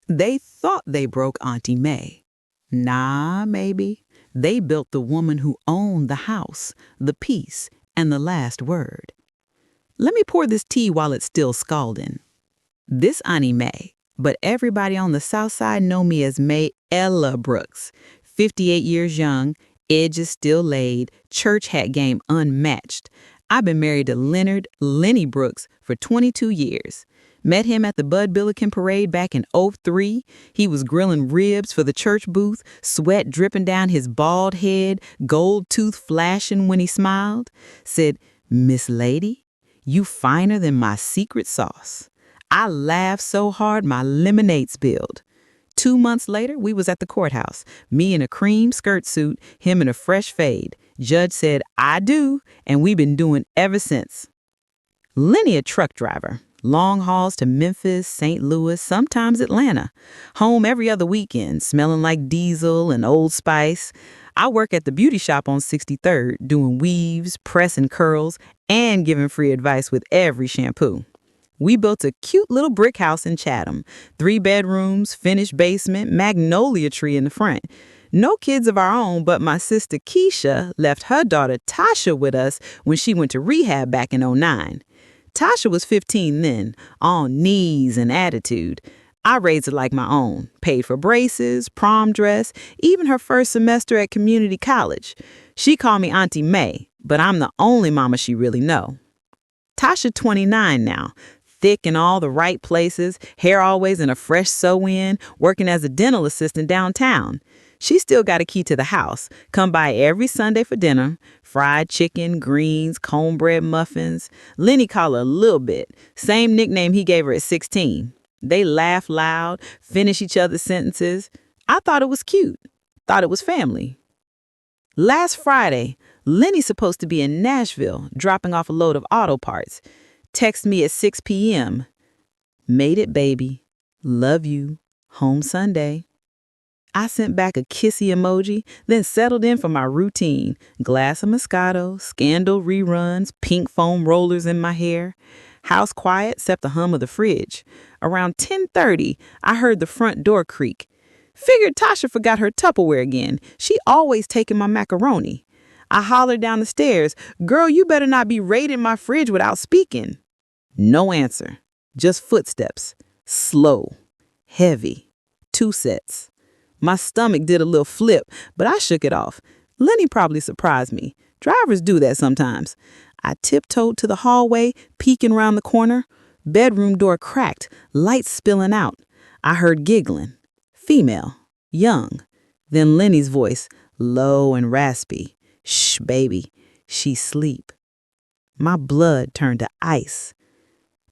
They thought they broke Auntie Mae. Nah, maybe. They built the woman who owned the house, the peace, and the last word. Let me pour this tea while it's still scalding. This Auntie Mae, but everybody on the south side know me as Mae Ella Brooks. 58 years young, edges still laid, church hat game unmatched. I've been married to Leonard Lenny Brooks for 22 years. Met him at the Bud Billiken Parade back in '03. He was grilling ribs for the church booth, sweat dripping down his bald head, gold tooth flashing when he smiled. Said, "Miss Lady, you finer than my secret sauce." I laughed so hard my lemonade spilled. 2 months later, we was at the courthouse. Me in a cream skirt suit, him in a fresh fade. Judge said, "I do," and we've been doing ever since. Lenny a truck driver. Long hauls to Memphis, St. Louis, sometimes Atlanta. Home every other weekend, smelling like diesel and Old Spice. I work at the beauty shop on 63rd, doing weaves, pressing curls, and giving free advice with every shampoo. We built a cute little brick house in Chatham. 3 bedrooms, finished basement, magnolia tree in the front. No kids of our own, but my sister Keisha left her daughter Tasha with us when she went to rehab back in '09. Tasha was 15 then, all knees and attitude. I raised her like my own, paid for braces, prom dress, even her first semester at community college. She called me Auntie Mae, but I'm the only mama she really know. Tasha 29 now, thick in all the right places, hair always in a fresh sew-in, working as a dental assistant downtown. She still got a key to the house, come by every Sunday for dinner, fried chicken, greens, cornbread muffins. Lenny called her a little bit, same nickname he gave her at 16. They laugh loud, finish each other's sentences. I thought it was cute, thought it was family. Last Friday, Lenny's supposed to be in Nashville, dropping off a load of auto parts. Text me at 6 p.m. Made it, baby. Love you. Home Sunday. I sent back a kissy emoji, then settled in for my routine. Glass of Moscato, Scandal reruns, pink foam rollers in my hair. House quiet except the hum of the fridge. Around 10:30, I heard the front door creak. Figured Tasha forgot her Tupperware again. She always taking my macaroni. I hollered down the stairs, "Girl, you better not be raiding my fridge without speaking." No answer. Just footsteps. Slow. Heavy. 2 sets. My stomach did a little flip, but I shook it off. Lenny probably surprised me. Drivers do that sometimes. I tiptoed to the hallway, peeking around the corner. Bedroom door cracked, lights spilling out. I heard giggling. Female. Young. Then Lenny's voice, low and raspy. "Shh, baby. She's asleep." My blood turned to ice.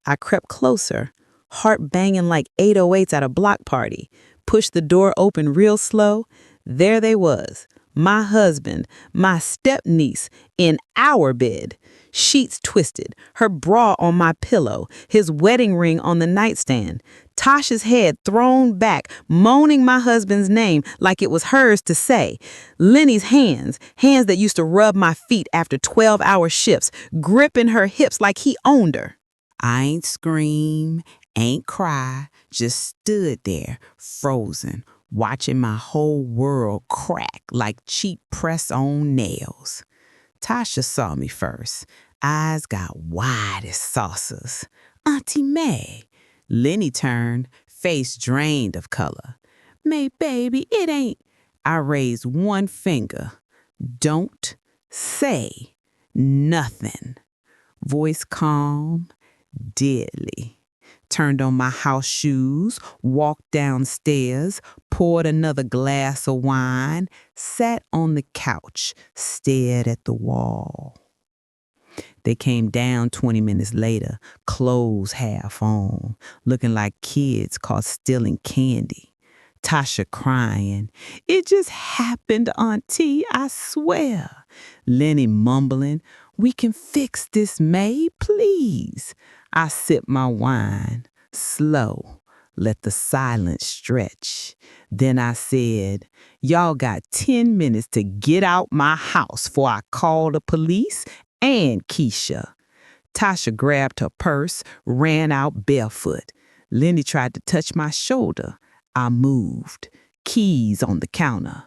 I crept closer, heart banging like 808s at a block party. Pushed the door open real slow. There they was, my husband, my step-niece, in our bed. Sheets twisted, her bra on my pillow, his wedding ring on the nightstand. Tasha's head thrown back, moaning my husband's name like it was hers to say. Lenny's hands that used to rub my feet after 12-hour shifts, gripping her hips like he owned her. I ain't scream, ain't cry, just stood there, frozen, watching my whole world crack like cheap press-on nails. Tasha saw me first. Eyes got wide as saucers. "Auntie Mae." Lenny turned, face drained of color. "Mae, baby, it ain't." I raised one finger. "Don't say nothing." Voice calm, deadly. Turned on my house shoes, walked downstairs, poured another glass of wine, sat on the couch, stared at the wall. They came down 20 minutes later, clothes half on, looking like kids caught stealing candy. Tasha crying, "It just happened, Auntie, I swear." Lenny mumbling, "We can fix this, Mae, please." I sipped my wine, slow, let the silence stretch. Then I said, "Y'all got 10 minutes to get out my house before I call the police and Keisha." Tasha grabbed her purse, ran out barefoot. Lenny tried to touch my shoulder. I moved. Keys on the counter.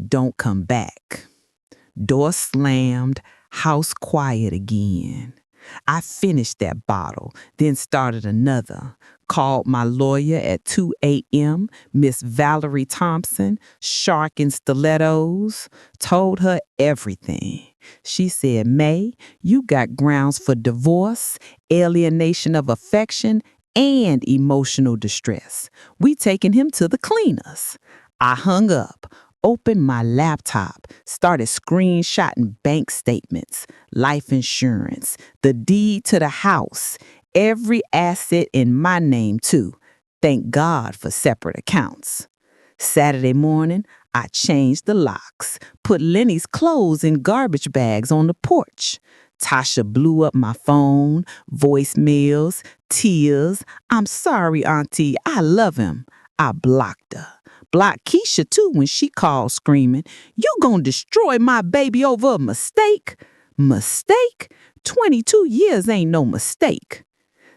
Don't come back. Door slammed, house quiet again. I finished that bottle, then started another. Called my lawyer at 2 a.m., Miss Valerie Thompson, shark in stilettos, told her everything. She said, May, you got grounds for divorce, alienation of affection, and emotional distress. We taking him to the cleaners. I hung up, opened my laptop, started screenshotting bank statements, life insurance, the deed to the house, every asset in my name too. Thank God for separate accounts. Saturday morning, I changed the locks, put Lenny's clothes in garbage bags on the porch. Tasha blew up my phone, voicemails, tears. I'm sorry, Auntie, I love him. I blocked her. Blocked Keisha too when she called screaming, You gonna destroy my baby over a mistake? Mistake? 22 years ain't no mistake.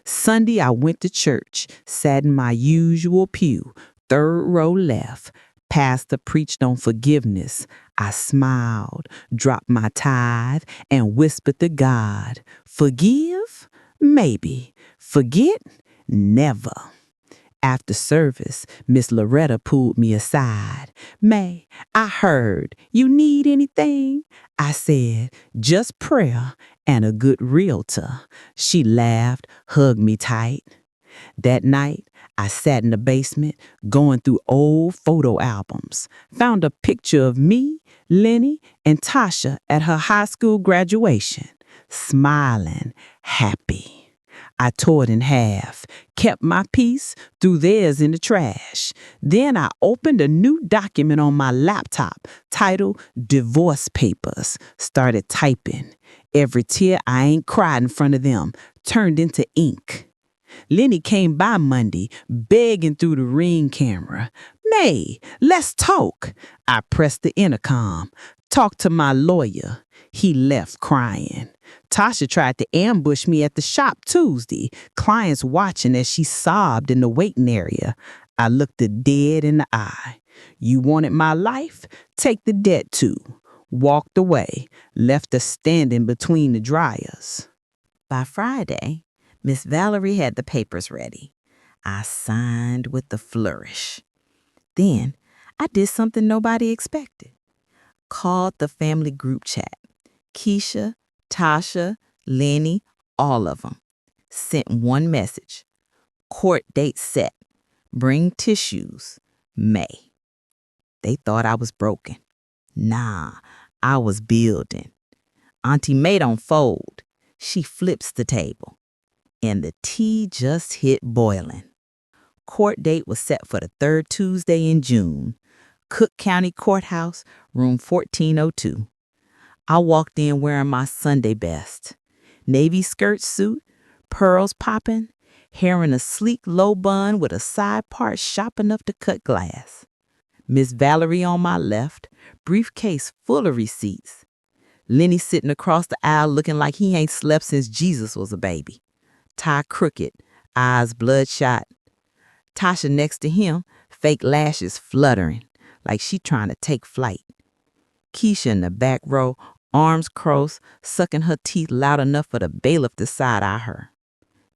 Sunday, I went to church, sat in my usual pew, third row left. Pastor preached on forgiveness. I smiled, dropped my tithe, and whispered to God, Forgive? Maybe. Forget? Never. After service, Miss Loretta pulled me aside. May, I heard, you need anything? I said, just prayer and a good realtor. She laughed, hugged me tight. That night, I sat in the basement going through old photo albums, found a picture of me, Lenny, and Tasha at her high school graduation, smiling, happy. I tore it in half, kept my piece, threw theirs in the trash. Then I opened a new document on my laptop titled Divorce Papers, started typing. Every tear I ain't cried in front of them turned into ink. Lenny came by Monday, begging through the Ring camera. May, let's talk. I pressed the intercom. Talk to my lawyer. He left crying. Tasha tried to ambush me at the shop Tuesday, clients watching as she sobbed in the waiting area. I looked her dead in the eye. You wanted my life? Take the debt too. Walked away, left her standing between the dryers. By Friday, Miss Valerie had the papers ready. I signed with a flourish. Then I did something nobody expected. Called the family group chat. Keisha, Tasha, Lenny, all of them. Sent one message. Court date set. Bring tissues. May. They thought I was broken. Nah, I was building. Auntie Mae don't fold. She flips the table. And the tea just hit boiling. Court date was set for the third Tuesday in June. Cook County Courthouse, room 1402. I walked in wearing my Sunday best. Navy skirt suit, pearls popping, hair in a sleek low bun with a side part sharp enough to cut glass. Miss Valerie on my left, briefcase full of receipts. Lenny sitting across the aisle looking like he ain't slept since Jesus was a baby. Tie crooked, eyes bloodshot. Tasha next to him, fake lashes fluttering, like she trying to take flight. Keisha in the back row, arms crossed, sucking her teeth loud enough for the bailiff to side-eye her.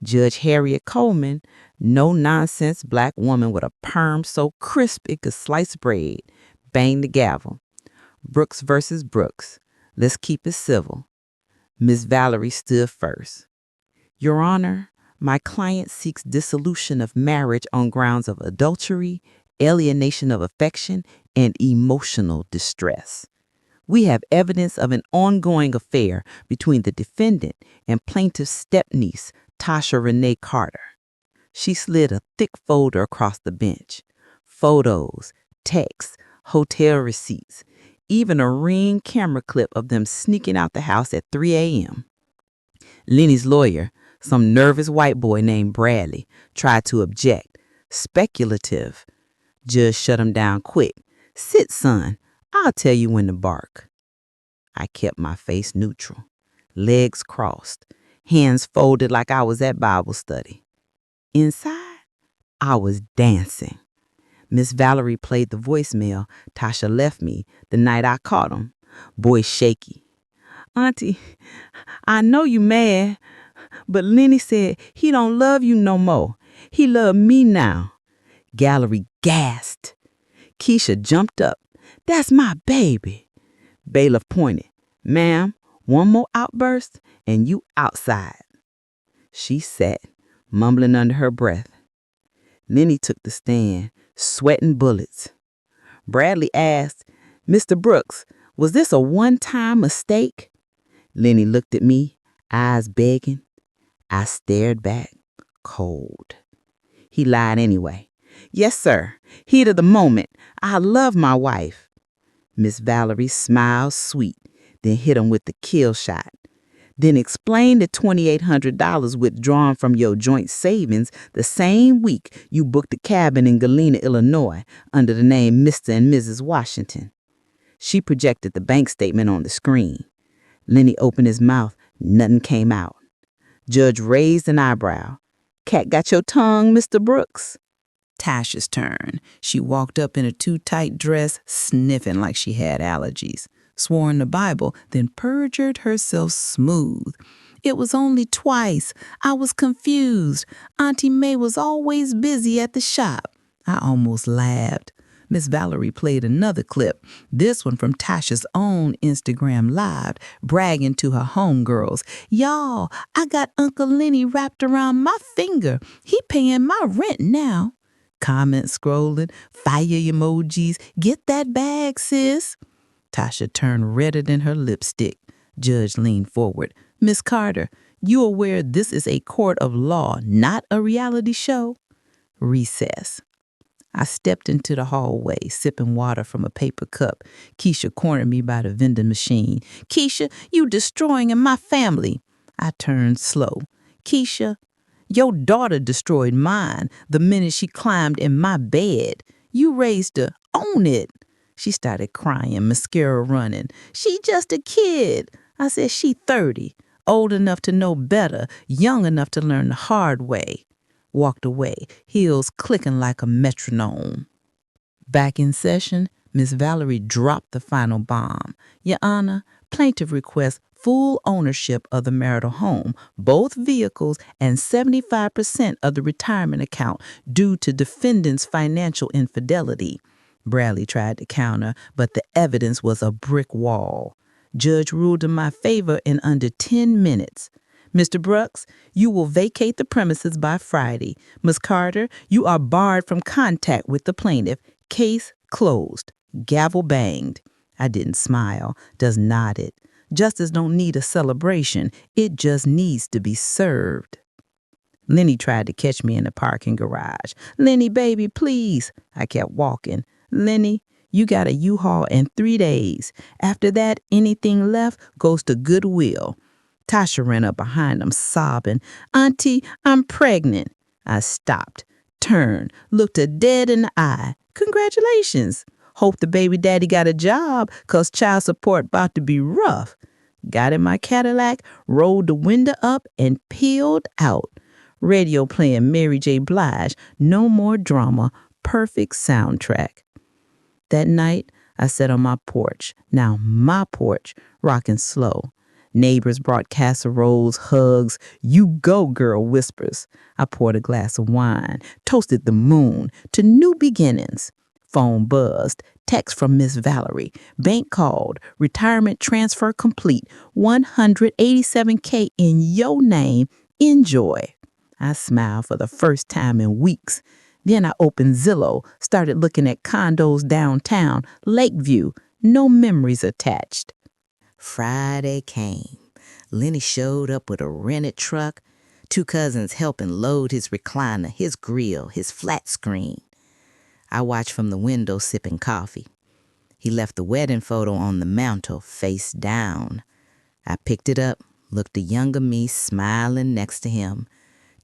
Judge Harriet Coleman, no-nonsense black woman with a perm so crisp it could slice bread, banged the gavel. Brooks versus Brooks. Let's keep it civil. Miss Valerie stood first. Your Honor, my client seeks dissolution of marriage on grounds of adultery, alienation of affection, and emotional distress. We have evidence of an ongoing affair between the defendant and plaintiff's stepniece, Tasha Renee Carter. She slid a thick folder across the bench. Photos, texts, hotel receipts, even a Ring camera clip of them sneaking out the house at 3 a.m. Lenny's lawyer, some nervous white boy named Bradley, tried to object. Speculative. Judge shut him down quick. Sit, son. I'll tell you when to bark. I kept my face neutral, legs crossed, hands folded like I was at Bible study. Inside, I was dancing. Miss Valerie played the voicemail Tasha left me the night I caught him. Boy shaky. Auntie, I know you mad, but Lenny said he don't love you no more. He love me now. Gallery gasped. Keisha jumped up. That's my baby. Bailiff pointed. Ma'am, one more outburst and you outside. She sat, mumbling under her breath. Lenny took the stand, sweating bullets. Bradley asked, Mr. Brooks, was this a one-time mistake? Lenny looked at me, eyes begging. I stared back, cold. He lied anyway. Yes, sir. Heat of the moment. I love my wife. Miss Valerie smiled sweet, then hit him with the kill shot. Then explain the $2,800 withdrawn from your joint savings the same week you booked a cabin in Galena, Illinois, under the name Mr. and Mrs. Washington. She projected the bank statement on the screen. Lenny opened his mouth. Nothing came out. Judge raised an eyebrow. Cat got your tongue, Mr. Brooks? Tasha's turn. She walked up in a too-tight dress, sniffing like she had allergies. Swore in the Bible, then perjured herself smooth. It was only twice. I was confused. Auntie Mae was always busy at the shop. I almost laughed. Miss Valerie played another clip, this one from Tasha's own Instagram Live, bragging to her homegirls. Y'all, I got Uncle Lenny wrapped around my finger. He paying my rent now. Comments scrolling, fire emojis. Get that bag, sis. Tasha turned redder than her lipstick. Judge leaned forward. Miss Carter, you aware this is a court of law, not a reality show? Recess. I stepped into the hallway, sipping water from a paper cup. Keisha cornered me by the vending machine. Keisha, you destroying my family. I turned slow. Keisha, your daughter destroyed mine the minute she climbed in my bed. You raised her. Own it. She started crying, mascara running. She just a kid. I said, she 30, old enough to know better, young enough to learn the hard way. Walked away, heels clicking like a metronome. Back in session, Miss Valerie dropped the final bomb. Your Honor, plaintiff requests full ownership of the marital home, both vehicles, and 75% of the retirement account due to defendant's financial infidelity. Bradley tried to counter, but the evidence was a brick wall. Judge ruled in my favor in under 10 minutes. Mr. Brooks, you will vacate the premises by Friday. Ms. Carter, you are barred from contact with the plaintiff. Case closed. Gavel banged. I didn't smile, just nodded. Justice don't need a celebration. It just needs to be served. Lenny tried to catch me in the parking garage. Lenny, baby, please. I kept walking. Lenny, you got a U-Haul in 3 days. After that, anything left goes to Goodwill. Tasha ran up behind him, sobbing. Auntie, I'm pregnant. I stopped, turned, looked her dead in the eye. Congratulations. Hope the baby daddy got a job, 'cause child support about to be rough. Got in my Cadillac, rolled the window up, and peeled out. Radio playing Mary J. Blige, No More Drama, perfect soundtrack. That night, I sat on my porch, now my porch, rocking slow. Neighbors brought casseroles, hugs, you go, girl whispers. I poured a glass of wine, toasted the moon to new beginnings. Phone buzzed, text from Miss Valerie. Bank called, retirement transfer complete, $187K in your name. Enjoy. I smiled for the first time in weeks. Then I opened Zillow, started looking at condos downtown, Lakeview, no memories attached. Friday came. Lenny showed up with a rented truck, 2 cousins helping load his recliner, his grill, his flat screen. I watched from the window sipping coffee. He left the wedding photo on the mantel, face down. I picked it up, looked the younger me smiling next to him,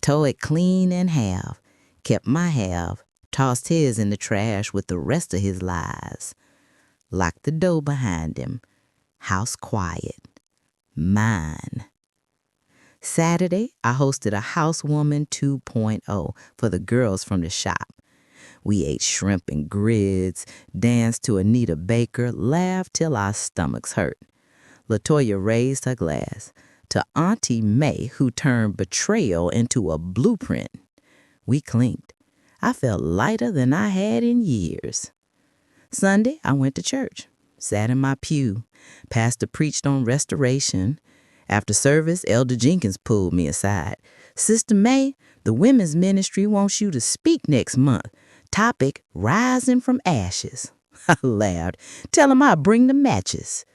tore it clean in half, kept my half, tossed his in the trash with the rest of his lies. Locked the door behind him. House quiet. Mine. Saturday, I hosted a Housewoman 2.0 for the girls from the shop. We ate shrimp and grits, danced to Anita Baker, laughed till our stomachs hurt. LaToya raised her glass to Auntie Mae, who turned betrayal into a blueprint. We clinked. I felt lighter than I had in years. Sunday, I went to church, sat in my pew. Pastor preached on restoration. After service, Elder Jenkins pulled me aside. Sister Mae, the women's ministry wants you to speak next month. Topic, rising from ashes. I laughed. Tell him I'll bring the matches.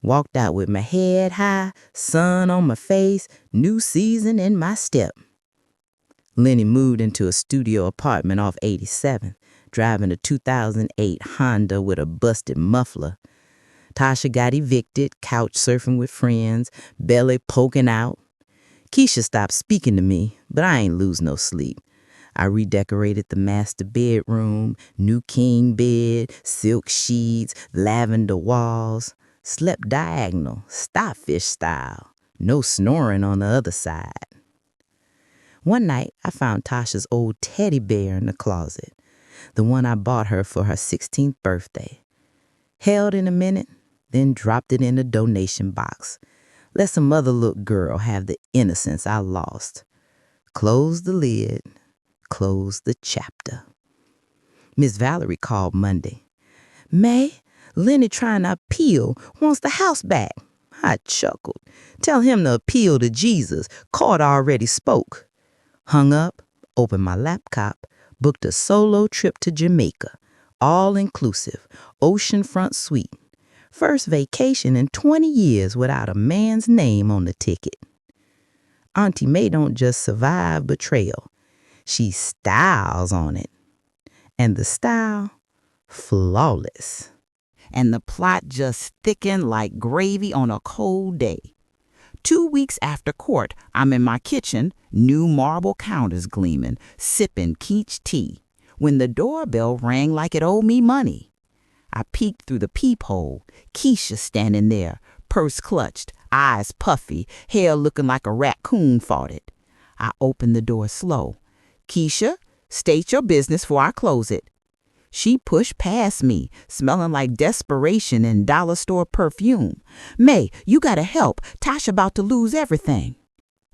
Walked out with my head high, sun on my face, new season in my step. Lenny moved into a studio apartment off 87th, driving a 2008 Honda with a busted muffler. Tasha got evicted, couch surfing with friends, belly poking out. Keisha stopped speaking to me, but I ain't lose no sleep. I redecorated the master bedroom, new king bed, silk sheets, lavender walls. Slept diagonal, starfish style. No snoring on the other side. One night, I found Tasha's old teddy bear in the closet, the one I bought her for her 16th birthday. Held in a minute, then dropped it in a donation box. Let some other little girl have the innocence I lost. Closed the lid, closed the chapter. Miss Valerie called Monday. May, Lenny trying to appeal, wants the house back. I chuckled. Tell him to appeal to Jesus. Court already spoke. Hung up, opened my laptop, booked a solo trip to Jamaica. All inclusive, oceanfront suite. First vacation in 20 years without a man's name on the ticket. Auntie Mae don't just survive betrayal. She styles on it. And the style, flawless. And the plot just thickened like gravy on a cold day. 2 weeks after court, I'm in my kitchen, new marble counters gleaming, sipping Keach tea, when the doorbell rang like it owed me money. I peeked through the peephole, Keisha standing there, purse clutched, eyes puffy, hair looking like a raccoon fought it. I opened the door slow. Keisha, state your business before I close it. She pushed past me, smelling like desperation and dollar store perfume. May, you gotta help. Tasha about to lose everything.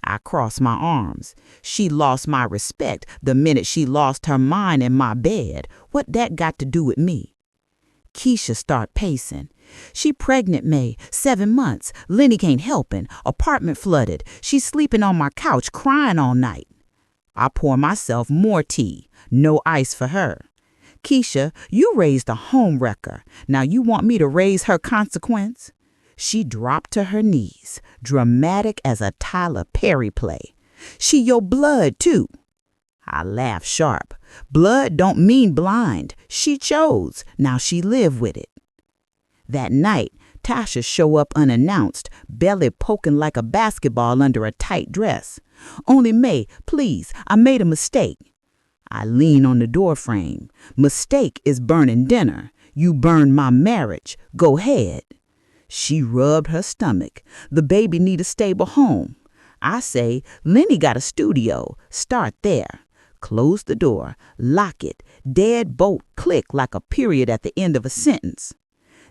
I crossed my arms. She lost my respect the minute she lost her mind in my bed. What that got to do with me? Keisha start pacing. She pregnant, May, 7 months. Lenny can't helpin'. Apartment flooded. She's sleeping on my couch, crying all night. I pour myself more tea. No ice for her. Keisha, you raised a home wrecker. Now you want me to raise her consequence? She dropped to her knees, dramatic as a Tyler Perry play. She your blood, too. I laughed sharp. Blood don't mean blind. She chose. Now she live with it. That night, Tasha show up unannounced, belly poking like a basketball under a tight dress. Only May, please, I made a mistake. I lean on the doorframe. Mistake is burning dinner. You burn my marriage. Go ahead. She rubbed her stomach. The baby need a stable home. I say, Lenny got a studio. Start there. Close the door. Lock it. Dead bolt click like a period at the end of a sentence.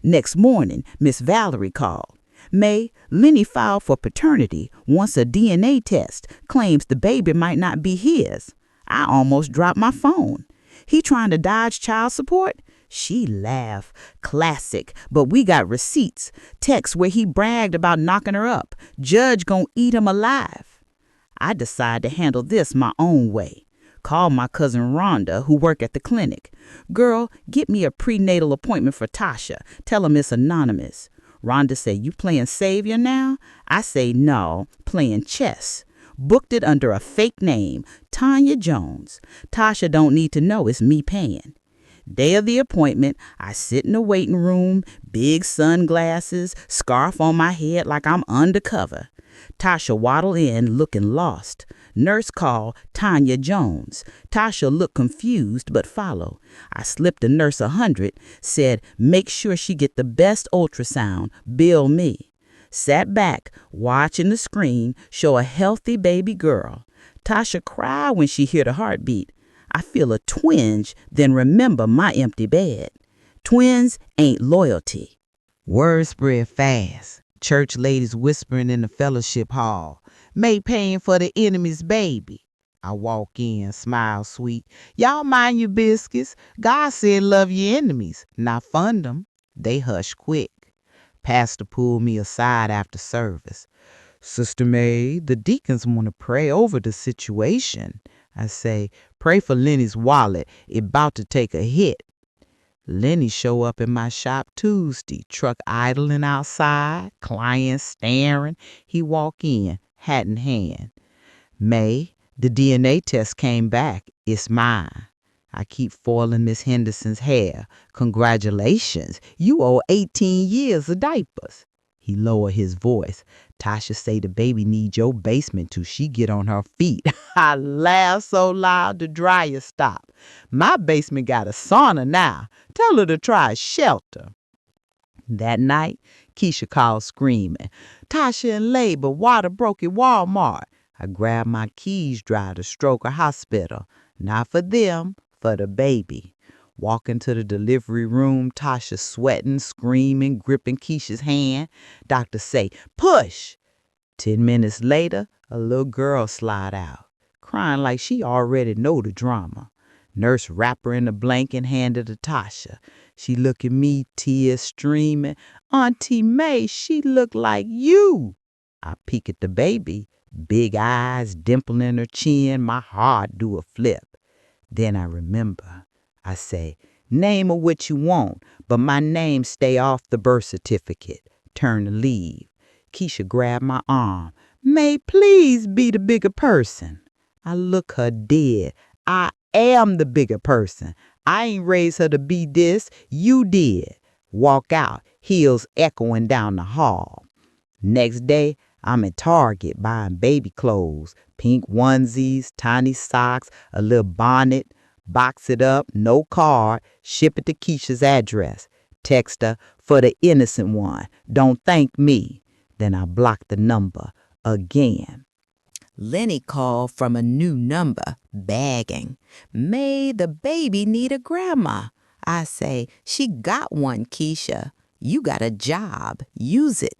Next morning, Miss Valerie called. May, Lenny filed for paternity, wants a DNA test, claims the baby might not be his. I almost dropped my phone. He trying to dodge child support? She laughed. Classic. But we got receipts. Text where he bragged about knocking her up. Judge gonna eat him alive. I decided to handle this my own way. Call my cousin Rhonda, who work at the clinic. Girl, get me a prenatal appointment for Tasha. Tell him it's anonymous. Rhonda say, you playing savior now? I say, no, playing chess. Booked it under a fake name, Tanya Jones. Tasha don't need to know it's me paying. Day of the appointment, I sit in the waiting room, big sunglasses, scarf on my head like I'm undercover. Tasha waddle in looking lost. Nurse call Tanya Jones. Tasha looked confused but follow. I slipped the nurse 100, said make sure she get the best ultrasound, bill me. Sat back, watching the screen show a healthy baby girl. Tasha cried when she heard the heartbeat. I feel a twinge, then remember my empty bed. Twins ain't loyalty. Word spread fast. Church ladies whispering in the fellowship hall. May paying for the enemy's baby. I walk in, smile sweet. Y'all mind your biscuits. God said love your enemies, not fund them. They hush quick. Pastor pulled me aside after service. Sister May, the deacons want to pray over the situation. I say, pray for Lenny's wallet. It about to take a hit. Lenny show up in my shop Tuesday, truck idling outside, clients staring. He walk in, hat in hand. May, the DNA test came back. It's mine. I keep foiling Miss Henderson's hair. Congratulations, you owe 18 years of diapers. He lower his voice. Tasha say the baby need your basement till she get on her feet. I laugh so loud the dryer stop. My basement got a sauna now. Tell her to try a shelter. That night, Keisha called screaming. Tasha in labor, water broke at Walmart. I grabbed my keys, drive to Stroker Hospital. Not for them, for the baby. Walking to the delivery room, Tasha sweating, screaming, gripping Keisha's hand. Doctor say, push. 10 minutes later, a little girl slide out, crying like she already know the drama. Nurse wrap her in a blanket, handed to Tasha. She look at me, tears streaming. Auntie Mae, she look like you. I peek at the baby, big eyes, dimple in her chin, my heart do a flip. Then I remember. I say, name her what you want, but my name stay off the birth certificate. Turn to leave. Keisha grabbed my arm. May, please be the bigger person. I look her dead. I am the bigger person. I ain't raised her to be this. You did. Walk out, heels echoing down the hall. Next day, I'm at Target buying baby clothes, pink onesies, tiny socks, a little bonnet. Box it up, no card, ship it to Keisha's address. Text her, for the innocent one, don't thank me. Then I block the number again. Lenny called from a new number, begging. May, the baby need a grandma. I say, she got one, Keisha. You got a job. Use it.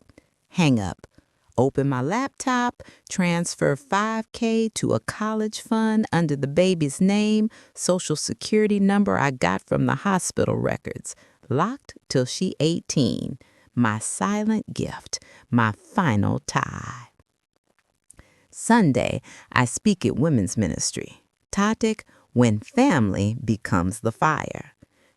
Hang up. Open my laptop, transfer $5,000 to a college fund under the baby's name, social security number I got from the hospital records. Locked till she 18. My silent gift, my final tie. Sunday, I speak at women's ministry. Topic, when family becomes the fire.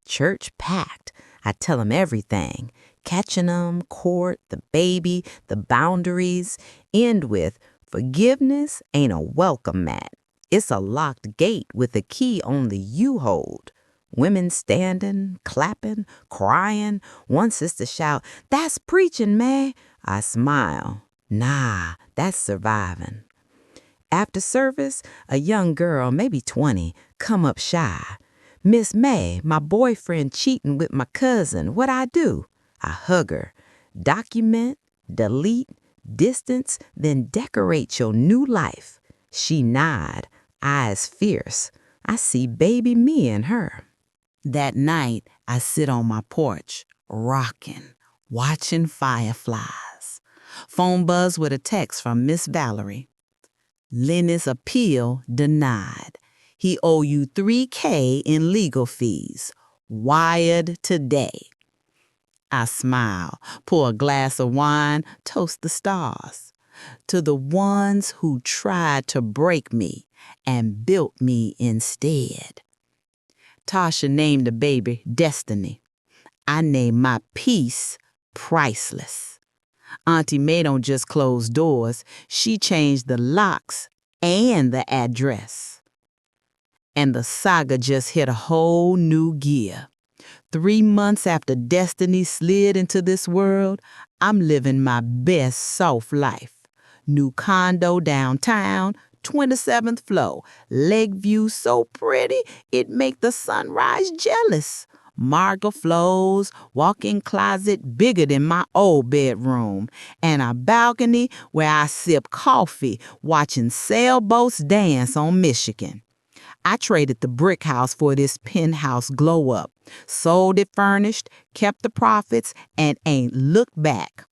Church packed. I tell them everything. Catching them, court, the baby, the boundaries. End with, forgiveness ain't a welcome mat. It's a locked gate with a key only you hold. Women standing, clapping, crying. One sister shout, that's preaching, May. I smile. Nah, that's surviving. After service, a young girl, maybe 20, come up shy. Miss May, my boyfriend cheating with my cousin. What I do? I hug her. Document, delete, distance, then decorate your new life. She nod, eyes fierce. I see baby me in her. That night, I sit on my porch, rocking, watching fireflies. Phone buzz with a text from Miss Valerie. Lenny's appeal denied. He owe you $3,000 in legal fees. Wired today. I smile, pour a glass of wine, toast the stars. To the ones who tried to break me and built me instead. Tasha named the baby Destiny. I named my peace Priceless. Auntie Mae don't just close doors, she changed the locks and the address. And the saga just hit a whole new gear. 3 months after Destiny slid into this world, I'm living my best soft life. New condo downtown, 27th floor. Lake view so pretty, it make the sunrise jealous. Marble floors, walk-in closet bigger than my old bedroom, and a balcony where I sip coffee watching sailboats dance on Michigan. I traded the brick house for this penthouse glow up, sold it furnished, kept the profits, and ain't looked back.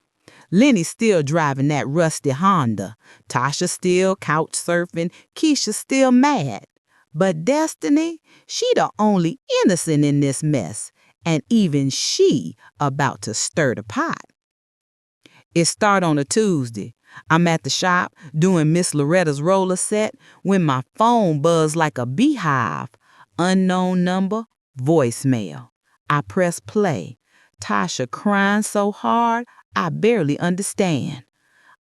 Lenny's still driving that rusty Honda. Tasha still couch surfing. Keisha still mad. But Destiny, she the only innocent in this mess. And even she about to stir the pot. It start on a Tuesday. I'm at the shop doing Miss Loretta's roller set when my phone buzzed like a beehive. Unknown number, voicemail. I press play. Tasha crying so hard, I barely understand.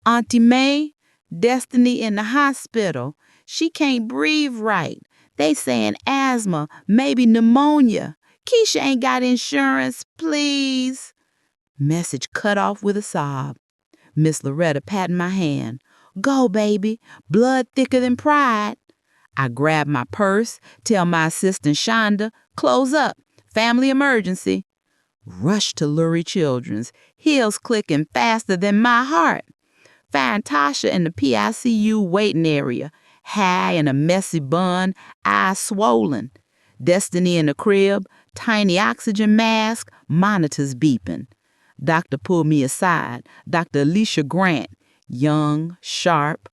Auntie Mae, Destiny in the hospital. She can't breathe right. They saying asthma, maybe pneumonia. Keisha ain't got insurance, please. Message cut off with a sob. Miss Loretta patting my hand. Go, baby. Blood thicker than pride. I grab my purse, tell my assistant Shonda, close up. Family emergency. Rush to Lurie Children's, heels clicking faster than my heart. Find Tasha in the PICU waiting area, high in a messy bun, eyes swollen. Destiny in the crib, tiny oxygen mask, monitors beeping. Doctor pulled me aside, Dr. Alicia Grant, young, sharp.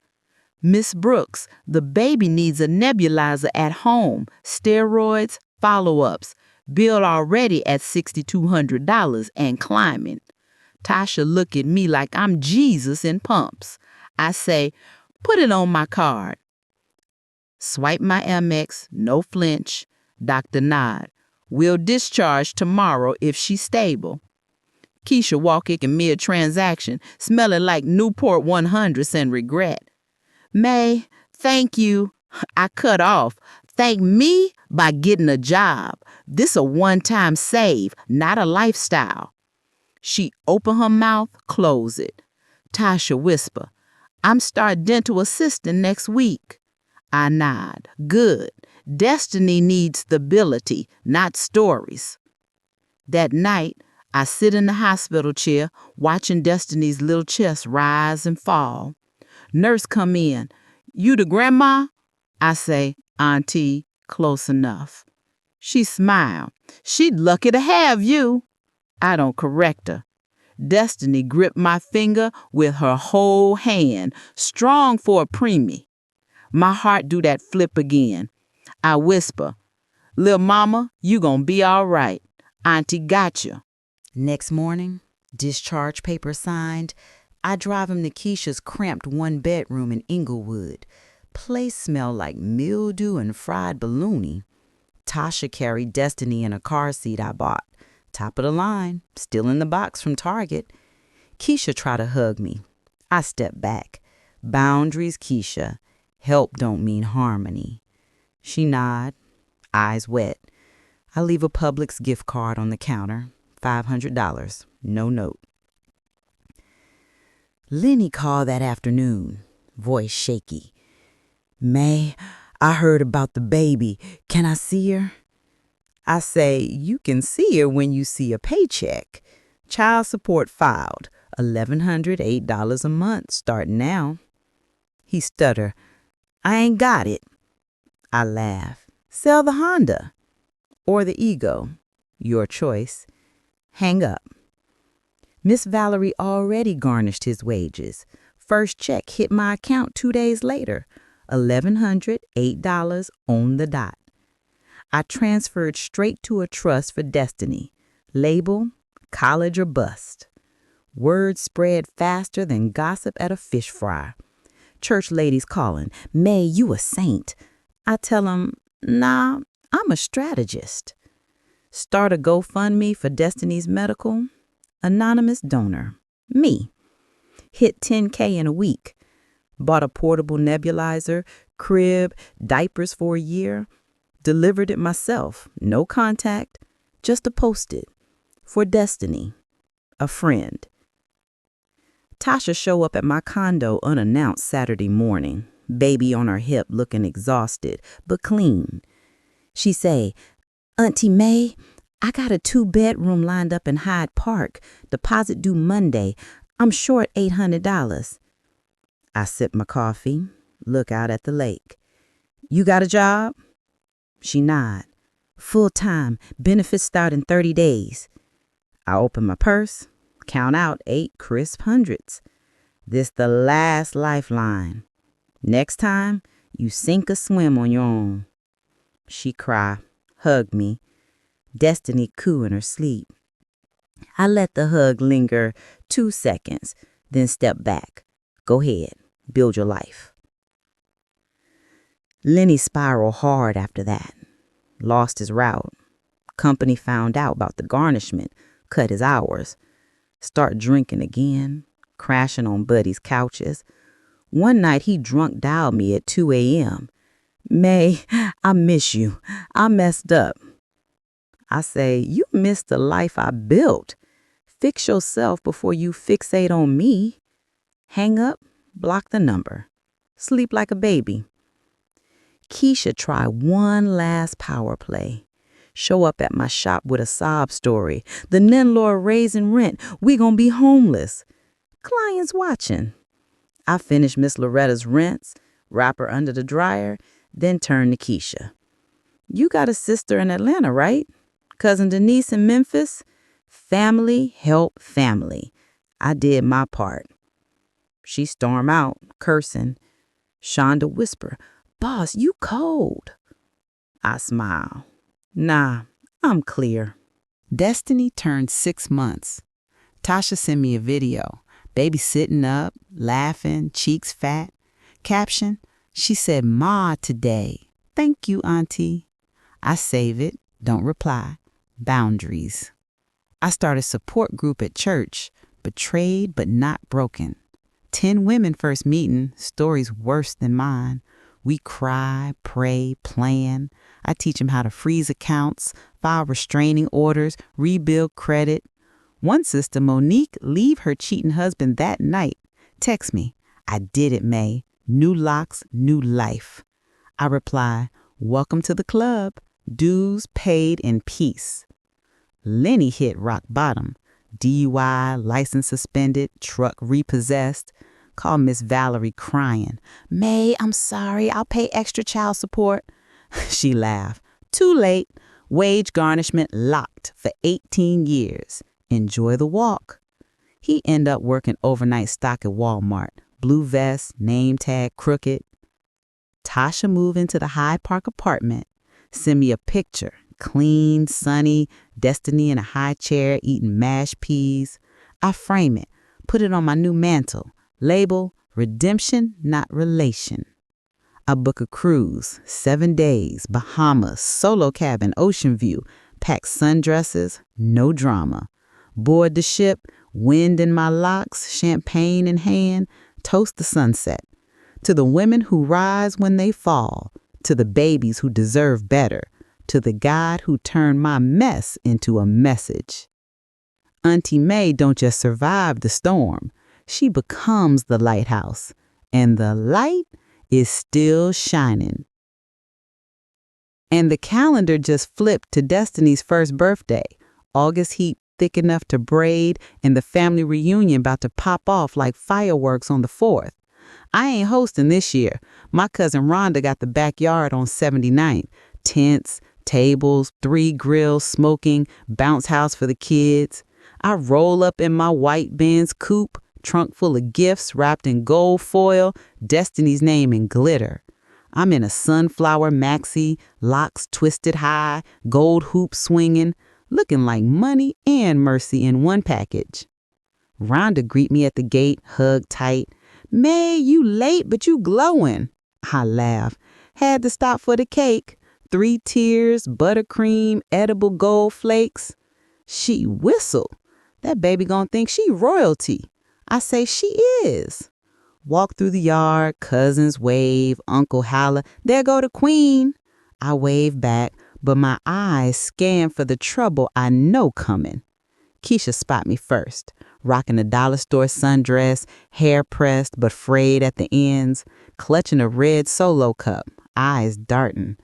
Miss Brooks, the baby needs a nebulizer at home, steroids, follow-ups. Bill already at $6,200 and climbing. Tasha look at me like I'm Jesus in pumps. I say, put it on my card. Swipe my Amex, no flinch. Doctor nod. We'll discharge tomorrow if she's stable. Keisha walk in mid-transaction, smelling like Newport 100s and regret. May, thank you. I cut off. Thank me by getting a job. This a one-time save, not a lifestyle. She open her mouth, close it. Tasha whisper, I'm start dental assistant next week. I nod. Good. Destiny needs stability, not stories. That night, I sit in the hospital chair watching Destiny's little chest rise and fall. Nurse come in. You the grandma? I say, Auntie, close enough. She smiled. She'd lucky to have you. I don't correct her. Destiny gripped my finger with her whole hand, strong for a preemie. My heart do that flip again. I whisper, Lil' mama, you gonna be all right. Auntie got you. Next morning, discharge paper signed, I drive him to Keisha's cramped one-bedroom in Inglewood. Place smelled like mildew and fried bologna. Tasha carried Destiny in a car seat I bought. Top of the line, still in the box from Target. Keisha tried to hug me. I step back. Boundaries, Keisha. Help don't mean harmony. She nod, eyes wet. I leave a Publix gift card on the counter. $500, no note. Lenny called that afternoon, voice shaky. May, I heard about the baby. Can I see her? I say, you can see her when you see a paycheck. Child support filed, $1,108 a month starting now. He stutter, I ain't got it. I laugh. Sell the Honda or the ego, your choice. Hang up. Miss Valerie already garnished his wages. First check hit my account 2 days later, $1,108 on the dot. I transferred straight to a trust for Destiny. Label, college or bust. Word spread faster than gossip at a fish fry. Church ladies calling, May, you a saint. I tell them, nah, I'm a strategist. Start a GoFundMe for Destiny's medical. Anonymous donor. Me. Hit 10K in a week. Bought a portable nebulizer, crib, diapers for a year. Delivered it myself. No contact. Just a post-it. For Destiny. A friend. Tasha show up at my condo unannounced Saturday morning. Baby on her hip looking exhausted, but clean. She say, Auntie Mae, I got a 2-bedroom lined up in Hyde Park. Deposit due Monday. I'm short $800. I sip my coffee, look out at the lake. You got a job? She nod. Full time, benefits start in 30 days. I open my purse, count out 8 crisp hundreds. This the last lifeline. Next time, you sink or swim on your own. She cry, hug me. Destiny coo in her sleep. I let the hug linger 2 seconds, then step back. Go ahead, build your life. Lenny spiraled hard after that. Lost his route. Company found out about the garnishment, cut his hours. Start drinking again, crashing on buddies' couches. One night he drunk dialed me at 2 a.m. May, I miss you. I messed up. I say, you missed the life I built. Fix yourself before you fixate on me. Hang up, block the number. Sleep like a baby. Keisha try one last power play. Show up at my shop with a sob story. The landlord raising rent. We gonna be homeless. Clients watching. I finish Miss Loretta's rents, wrap her under the dryer, then turn to Keisha. You got a sister in Atlanta, right? Cousin Denise in Memphis? Family help family. I did my part. She storm out, cursing. Shonda whisper, Boss, you cold. I smile. Nah, I'm clear. Destiny turned 6 months. Tasha sent me a video. Baby sitting up, laughing, cheeks fat. Caption, she said, Ma today. Thank you, Auntie. I save it, don't reply. Boundaries. I started support group at church. Betrayed but not broken. 10 women first meeting, stories worse than mine. We cry, pray, plan. I teach them how to freeze accounts, file restraining orders, rebuild credit. One sister, Monique, leave her cheating husband that night. Text me, I did it, May. New locks, new life. I reply, welcome to the club. Dues paid in peace. Lenny hit rock bottom. DUI, license suspended, truck repossessed. Call Miss Valerie crying. May, I'm sorry, I'll pay extra child support. She laughed. Too late. Wage garnishment locked for 18 years. Enjoy the walk. He ended up working overnight stock at Walmart. Blue vest, name tag crooked. Tasha moved into the Hyde Park apartment. Send me a picture. Clean, sunny, Destiny in a high chair eating mashed peas. I frame it, put it on my new mantle. Label, redemption, not relation. I book a cruise, 7 days, Bahamas, solo cabin, ocean view, pack sundresses, no drama. Board the ship, wind in my locks, champagne in hand, toast the sunset. To the women who rise when they fall, to the babies who deserve better, to the God who turned my mess into a message. Auntie Mae don't just survive the storm. She becomes the lighthouse, and the light is still shining. And the calendar just flipped to Destiny's first birthday. August heat thick enough to braid, and the family reunion about to pop off like fireworks on the 4th. I ain't hosting this year. My cousin Rhonda got the backyard on 79th. Tents, tables, 3 grills smoking, bounce house for the kids. I roll up in my white Benz coupe, trunk full of gifts wrapped in gold foil, Destiny's name in glitter. I'm in a sunflower maxi, locks twisted high, gold hoop swinging, looking like money and mercy in one package. Rhonda greet me at the gate, hug tight. May, you late, but you glowing. I laugh. Had to stop for the cake. 3 tiers, buttercream, edible gold flakes. She whistle. That baby gonna think she royalty. I say she is. Walk through the yard, cousins wave, uncle holler, there go the queen. I wave back, but my eyes scan for the trouble I know coming. Keisha spot me first, rocking a dollar store sundress, hair pressed but frayed at the ends, clutching a red Solo cup, eyes darting.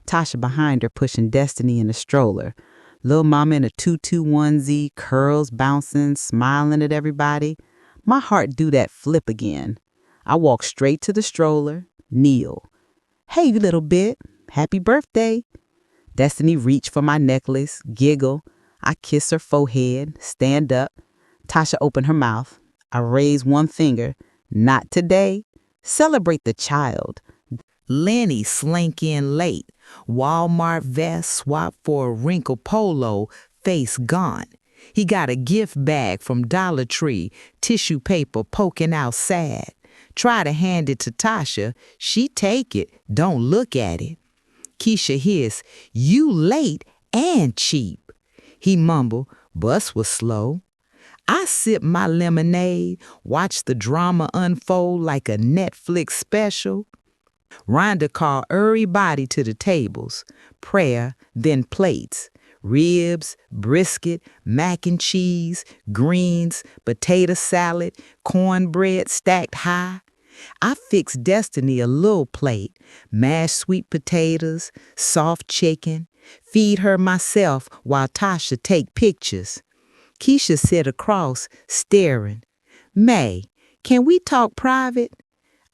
Tasha behind her pushing Destiny in a stroller. Lil' mama in a tutu onesie, curls bouncing, smiling at everybody. My heart do that flip again. I walk straight to the stroller, kneel. Hey, you little bit, happy birthday. Destiny reach for my necklace, giggle. I kiss her forehead, stand up. Tasha open her mouth. I raise one finger. Not today. Celebrate the child. Lenny slink in late. Walmart vest swapped for a wrinkled polo, face gone. He got a gift bag from Dollar Tree, tissue paper poking out sad. Try to hand it to Tasha. She take it, don't look at it. Keisha hiss, you late and cheap. He mumble, bus was slow. I sip my lemonade, watch the drama unfold like a Netflix special. Rhonda called everybody to the tables, prayer, then plates, ribs, brisket, mac and cheese, greens, potato salad, cornbread stacked high. I fixed Destiny a little plate, mashed sweet potatoes, soft chicken, feed her myself while Tasha take pictures. Keisha sit across, staring. May, can we talk private?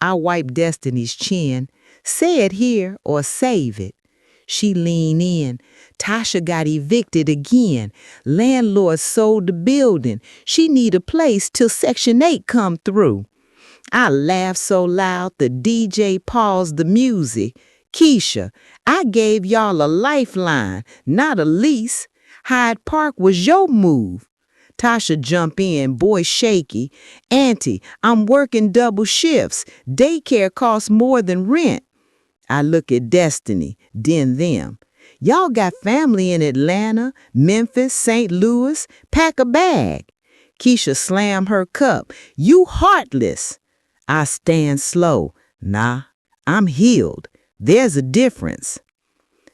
I wipe Destiny's chin. Say it here or save it. She lean in. Tasha got evicted again. Landlord sold the building. She need a place till Section 8 come through. I laughed so loud the DJ paused the music. Keisha, I gave y'all a lifeline, not a lease. Hyde Park was your move. Tasha jump in, voice shaky. Auntie, I'm working double shifts. Daycare costs more than rent. I look at Destiny, then them. Y'all got family in Atlanta, Memphis, St. Louis. Pack a bag. Keisha slam her cup. You heartless. I stand slow. Nah, I'm healed. There's a difference.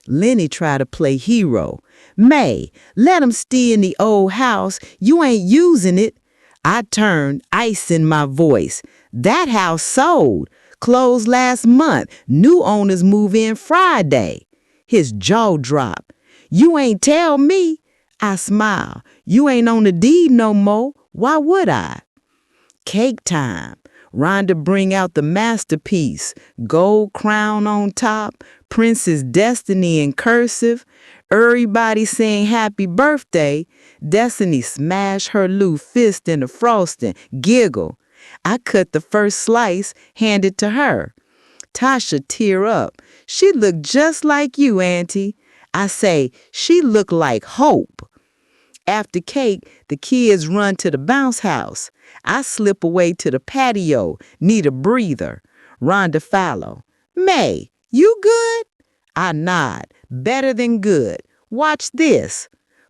Lenny tried to play hero. May, let him stay in the old house. You ain't using it. I turned, ice in my voice. That house sold. Closed last month. New owners move in Friday. His jaw dropped. You ain't tell me. I smile. You ain't on the deed no more. Why would I? Cake time. Rhonda bring out the masterpiece. Gold crown on top. Princess Destiny in cursive. Everybody saying happy birthday. Destiny smash her loose fist in the frosting. Giggle. I cut the first slice, hand it to her. Tasha tear up. She look just like you, Auntie. I say, she look like hope. After cake, the kids run to the bounce house. I slip away to the patio, need a breather. Rhonda follow. May, you good? I nod. Better than good. Watch this.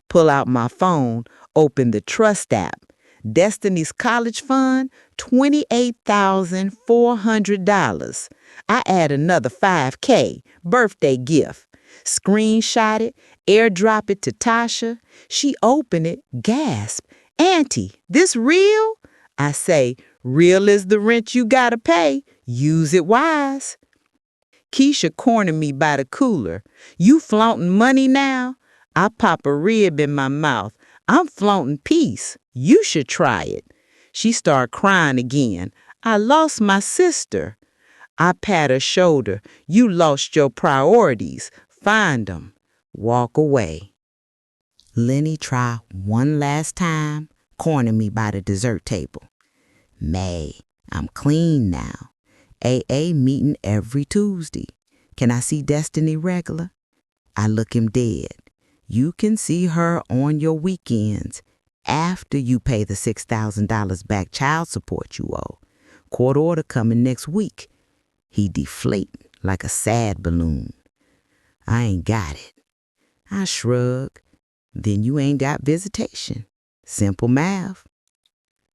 Pull out my phone, open the Trust app. Destiny's college fund, $28,400. I add another $5K, birthday gift. Screenshot it, airdrop it to Tasha. She open it, gasp. Auntie, this real? I say, real is the rent you gotta pay. Use it wise. Keisha cornered me by the cooler. You flaunting money now? I pop a rib in my mouth. I'm flaunting peace. You should try it. She started crying again. I lost my sister. I pat her shoulder. You lost your priorities. Find them. Walk away. Lenny try one last time, corner me by the dessert table. May, I'm clean now. AA meeting every Tuesday. Can I see Destiny regular? I look him dead. You can see her on your weekends after you pay the $6,000 back child support you owe. Court order coming next week. He deflate like a sad balloon. I ain't got it. I shrug. Then you ain't got visitation. Simple math.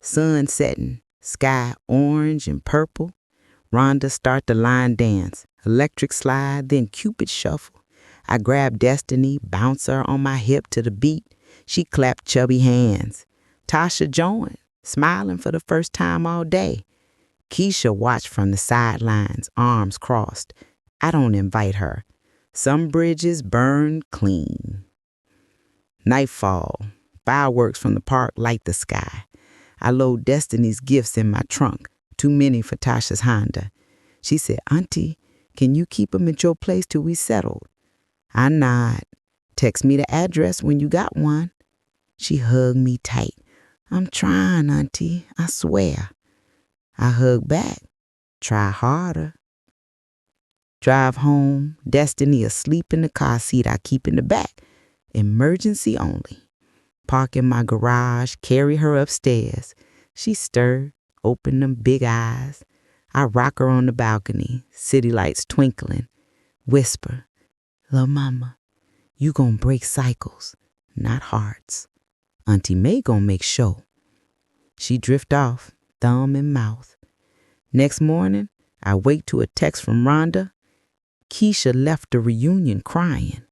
Sun setting, sky orange and purple. Rhonda start the line dance, electric slide, then Cupid shuffle. I grab Destiny, bounce her on my hip to the beat. She clapped chubby hands. Tasha joined, smiling for the first time all day. Keisha watched from the sidelines, arms crossed. I don't invite her. Some bridges burn clean. Nightfall. Fireworks from the park light the sky. I load Destiny's gifts in my trunk, too many for Tasha's Honda. She said, Auntie, can you keep them at your place till we settled? I nod. Text me the address when you got one. She hugged me tight. I'm trying, Auntie, I swear. I hug back. Try harder. Drive home, Destiny asleep in the car seat I keep in the back. Emergency only. Park in my garage, carry her upstairs. She stirred, opened them big eyes. I rock her on the balcony, city lights twinkling. Whisper, "Lil' mama, you gon' break cycles, not hearts. Auntie Mae gon' make sure." She drift off, thumb in mouth. Next morning, I wake to a text from Rhonda. Keisha left the reunion crying.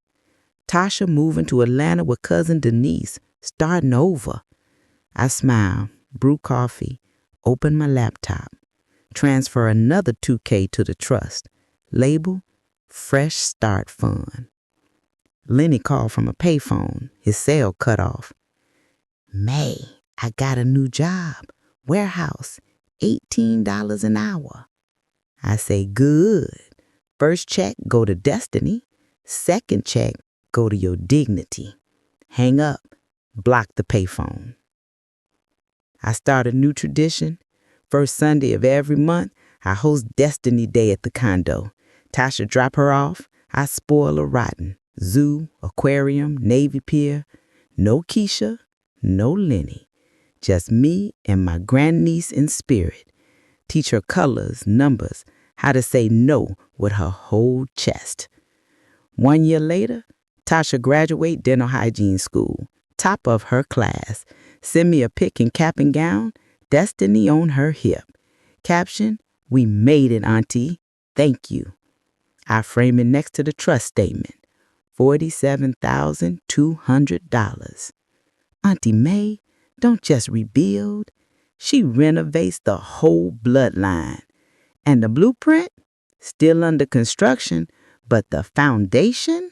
Tasha moving to Atlanta with cousin Denise, starting over. I smile, brew coffee, open my laptop, transfer another $2K to the trust. Label, Fresh Start Fund. Lenny called from a payphone, his cell cut off. "May, I got a new job, warehouse, $18 an hour." I say, "Good. First check go to Destiny. Second check go to your dignity." Hang up, block the payphone. I start a new tradition. First Sunday of every month, I host Destiny Day at the condo. Tasha drop her off, I spoil her rotten. Zoo, aquarium, Navy Pier. No Keisha, no Lenny. Just me and my grandniece in spirit. Teach her colors, numbers, how to say no with her whole chest. 1 year later, Tasha graduate dental hygiene school, top of her class. Send me a pic in cap and gown, Destiny on her hip. Caption, "We made it, Auntie. Thank you." I frame it next to the trust statement, $47,200. Auntie Mae don't just rebuild, she renovates the whole bloodline. And the blueprint, still under construction, but the foundation,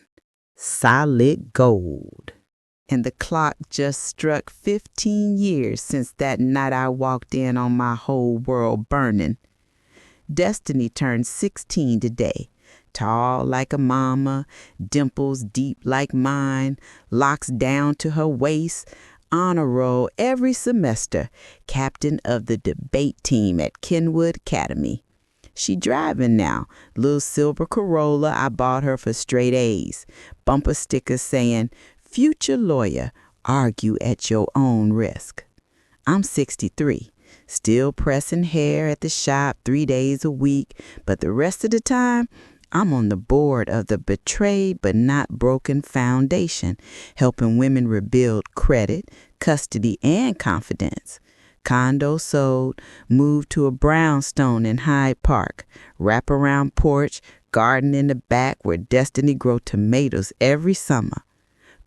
solid gold. And the clock just struck 15 years since that night I walked in on my whole world burning. Destiny turned 16 today. Tall like a mama, dimples deep like mine, locks down to her waist, honor roll every semester, captain of the debate team at Kenwood Academy. She driving now, little silver Corolla I bought her for straight A's. Bumper stickers saying, "Future lawyer, argue at your own risk." I'm 63, still pressing hair at the shop 3 days a week, but the rest of the time, I'm on the board of the Betrayed But Not Broken Foundation, helping women rebuild credit, custody, and confidence. Condo sold, moved to a brownstone in Hyde Park, wraparound porch, garden in the back where Destiny grow tomatoes every summer.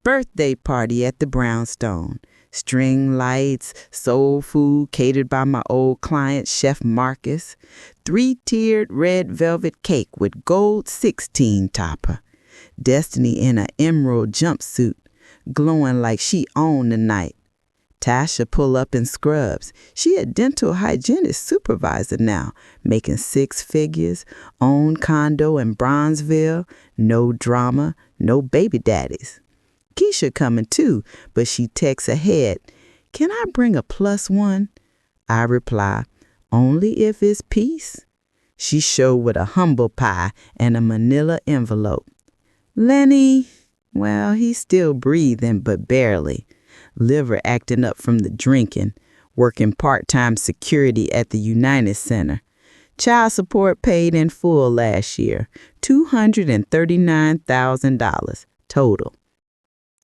Birthday party at the brownstone. String lights, soul food catered by my old client, Chef Marcus. 3-tiered red velvet cake with gold 16 topper. Destiny in an emerald jumpsuit, glowing like she owned the night. Tasha pull up in scrubs. She a dental hygienist supervisor now, making 6 figures, own condo in Bronzeville, no drama, no baby daddies. Keisha coming too, but she texts ahead, "Can I bring a +1?" I reply, "Only if it's peace." She showed with a humble pie and a manila envelope. Lenny, well, he's still breathing, but barely. Liver acting up from the drinking, working part-time security at the United Center. Child support paid in full last year, $239,000 total.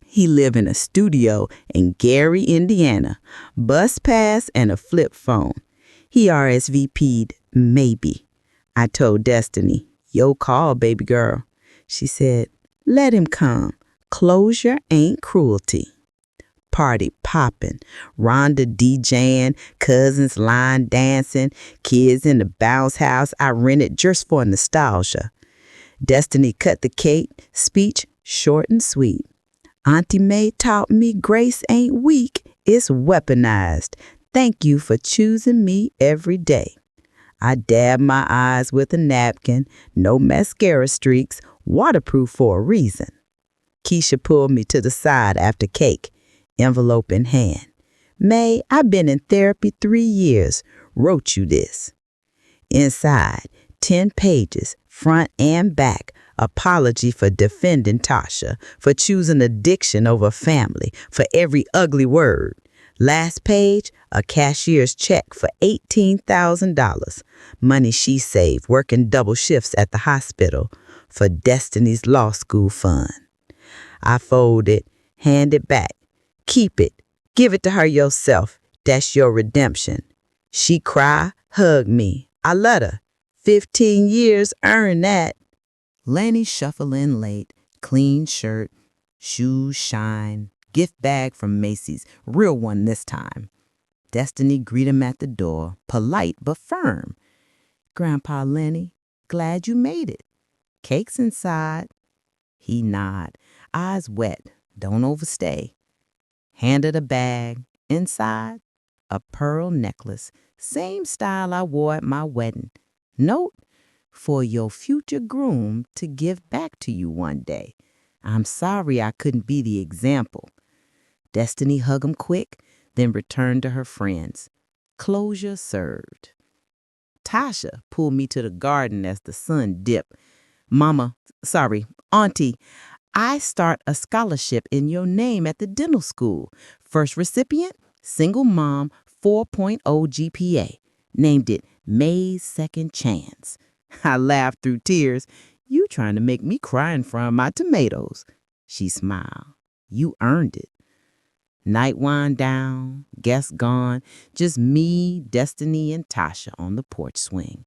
He live in a studio in Gary, Indiana, bus pass and a flip phone. He RSVP'd maybe. I told Destiny, "Yo call, baby girl." She said, "Let him come. Closure ain't cruelty." Party popping, Rhonda DJing, cousins line dancing, kids in the bounce house I rented just for nostalgia. Destiny cut the cake, speech short and sweet. Auntie Mae taught me grace ain't weak, it's weaponized. Thank you for choosing me every day. I dab my eyes with a napkin, no mascara streaks, waterproof for a reason. Keisha pulled me to the side after cake, envelope in hand. May, I've been in therapy 3 years. Wrote you this. Inside, 10 pages, front and back, apology for defending Tasha, for choosing addiction over family, for every ugly word. Last page, a cashier's check for $18,000. Money she saved working double shifts at the hospital for Destiny's law school fund. I fold it, hand it back. Keep it. Give it to her yourself. That's your redemption. She cry, hug me. I let her. 15 years earned that. Lanny shuffle in late, clean shirt, shoes shine, gift bag from Macy's, real one this time. Destiny greet him at the door, polite but firm. Grandpa Lenny, glad you made it. Cake's inside. He nod, eyes wet, don't overstay. Handed a bag, inside, a pearl necklace, same style I wore at my wedding. Note, for your future groom to give back to you one day. I'm sorry I couldn't be the example. Destiny hug him quick, then returned to her friends. Closure served. Tasha pulled me to the garden as the sun dipped. Auntie, I start a scholarship in your name at the dental school. First recipient, single mom, 4.0 GPA. Named it May's Second Chance. I laughed through tears. You trying to make me cry in front of my tomatoes. She smiled. You earned it. Night wind down, guests gone, just me, Destiny, and Tasha on the porch swing.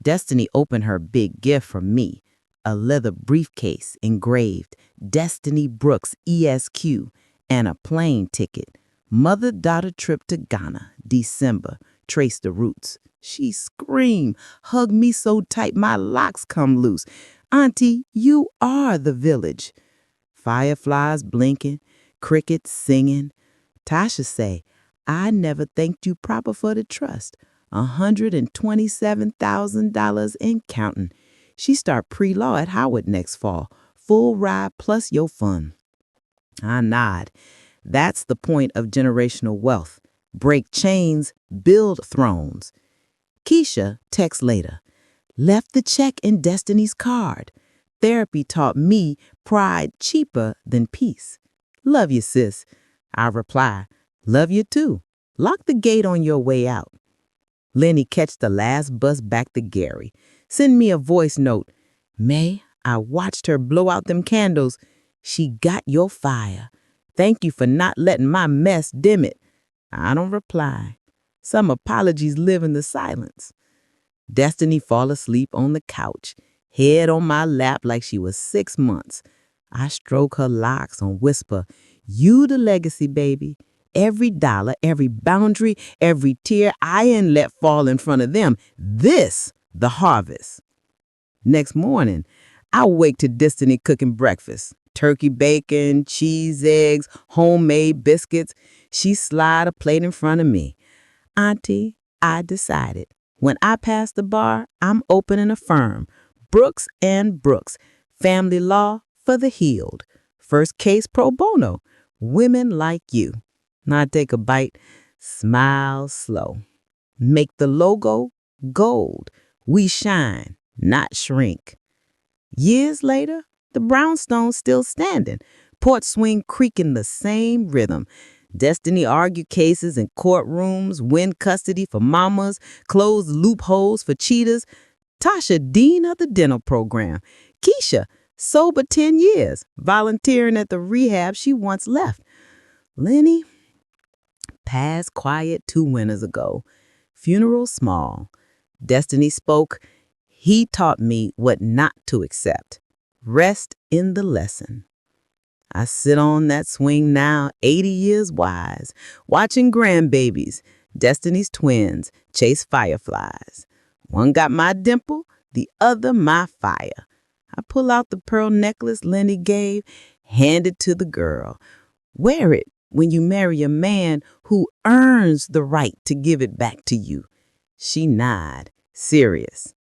Destiny opened her big gift from me, a leather briefcase engraved Destiny Brooks ESQ and a plane ticket. Mother-daughter trip to Ghana, December. Trace the roots. She screamed, hugged me so tight my locks come loose. Auntie, you are the village. Fireflies blinking, crickets singing. Tasha say, I never thanked you proper for the trust. $127,000 in counting. She start pre-law at Howard next fall. Full ride plus your fun. I nod. That's the point of generational wealth. Break chains, build thrones. Keisha texts later. Left the check in Destiny's card. Therapy taught me pride cheaper than peace. Love you, sis. I reply, love you too. Lock the gate on your way out. Lenny catch the last bus back to Gary. Send me a voice note. May, I watched her blow out them candles. She got your fire. Thank you for not letting my mess dim it. I don't reply. Some apologies live in the silence. Destiny fall asleep on the couch, head on my lap like she was 6 months. I stroke her locks and whisper, you the legacy, baby. Every dollar, every boundary, every tear I ain't let fall in front of them. This, the harvest. Next morning, I wake to Destiny cooking breakfast. Turkey bacon, cheese eggs, homemade biscuits. She slide a plate in front of me. Auntie, I decided. When I pass the bar, I'm opening a firm. Brooks and Brooks. Family law for the healed. First case pro bono. Women like you. Now I take a bite. Smile slow. Make the logo gold. We shine, not shrink. Years later, the brownstone's still standing. Porch swing creaking the same rhythm. Destiny argue cases in courtrooms, win custody for mamas, close loopholes for cheaters. Tasha, dean of the dental program. Keisha, sober 10 years, volunteering at the rehab she once left. Lenny, passed quiet 2 winters ago. Funeral small. Destiny spoke. He taught me what not to accept. Rest in the lesson. I sit on that swing now, 80 years wise, watching grandbabies, Destiny's twins, chase fireflies. One got my dimple, the other my fire. I pull out the pearl necklace Lenny gave, hand it to the girl. Wear it when you marry a man who earns the right to give it back to you. She nod, serious.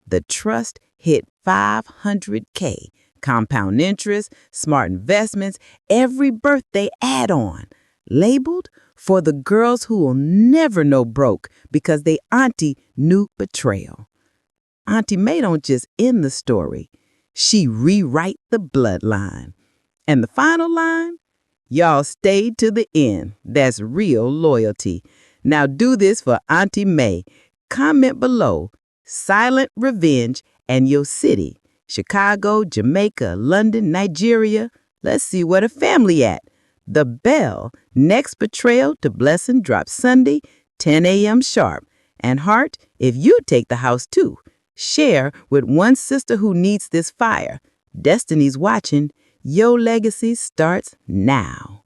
The trust hit $500K, compound interest, smart investments, every birthday add-on, labeled for the girls who will never know broke because they auntie knew betrayal. Auntie Mae don't just end the story. She rewrite the bloodline. And the final line? Y'all stayed to the end. That's real loyalty. Now do this for Auntie Mae. Comment below, silent revenge, and your city. Chicago, Jamaica, London, Nigeria. Let's see where the family at. The Bell, next betrayal to blessing drops Sunday, 10 a.m. sharp. And Heart, if you take the house too, share with one sister who needs this fire. Destiny's watching. Your legacy starts now.